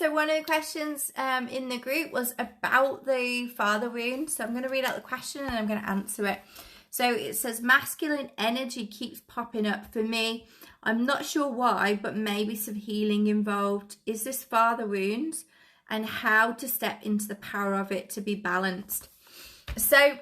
so one of the questions in the group was about the father wound. So I'm going to read out the question and I'm going to answer it. So it says, masculine energy keeps popping up for me. I'm not sure why, but maybe some healing involved. Is this father wounds? And how to step into the power of it to be balanced. So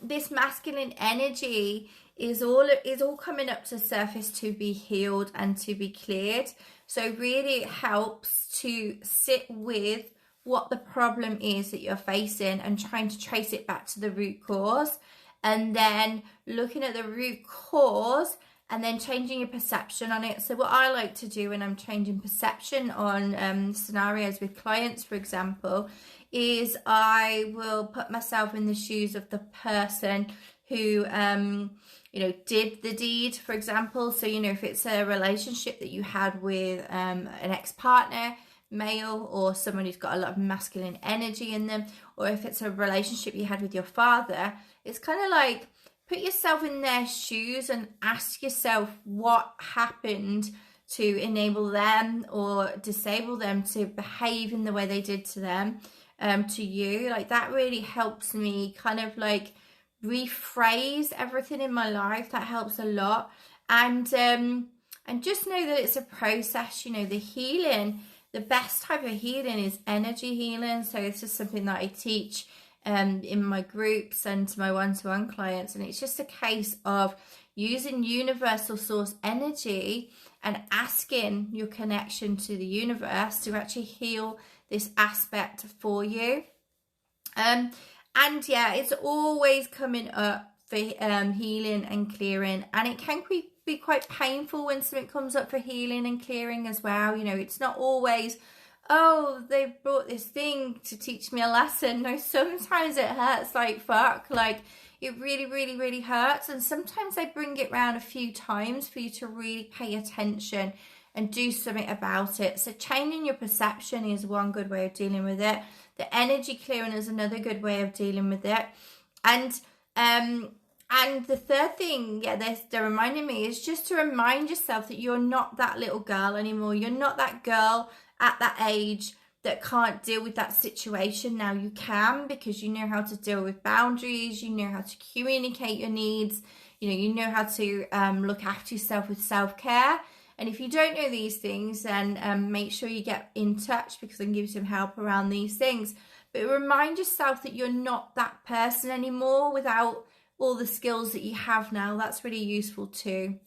this masculine energy is all coming up to surface to be healed and to be cleared. So really it helps to sit with what the problem is that you're facing and trying to trace it back to the root cause, and then looking at the root cause and then changing your perception on it. So what I like to do when I'm changing perception on scenarios with clients, for example, is I will put myself in the shoes of the person who did the deed, for example. So, if it's a relationship that you had with an ex-partner, male, or someone who's got a lot of masculine energy in them, or if it's a relationship you had with your father, it's kind of like put yourself in their shoes and ask yourself what happened to enable them or disable them to behave in the way they did to them, to you. Like, that really helps me kind of like rephrase everything in my life. That helps a lot. And just know that it's a process. The healing, the best type of healing is energy healing. So this is something that I teach in my groups and to my one-to-one clients, and it's just a case of using universal source energy and asking your connection to the universe to actually heal this aspect for you. And yeah, it's always coming up for healing and clearing, and it can be quite painful when something comes up for healing and clearing as well. It's not always, oh, they've brought this thing to teach me a lesson. No, sometimes it hurts like fuck. Like, it really, really, really hurts. And sometimes they bring it round a few times for you to really pay attention and do something about it. So changing your perception is one good way of dealing with it. The energy clearing is another good way of dealing with it. And the third thing, they're reminding me, is just to remind yourself that you're not that little girl anymore. You're not that girl at that age that can't deal with that situation. Now you can, because you know how to deal with boundaries, you know how to communicate your needs, you know how to look after yourself with self-care. And if you don't know these things, then make sure you get in touch, because I can give you some help around these things. But remind yourself that you're not that person anymore without all the skills that you have now. That's really useful too.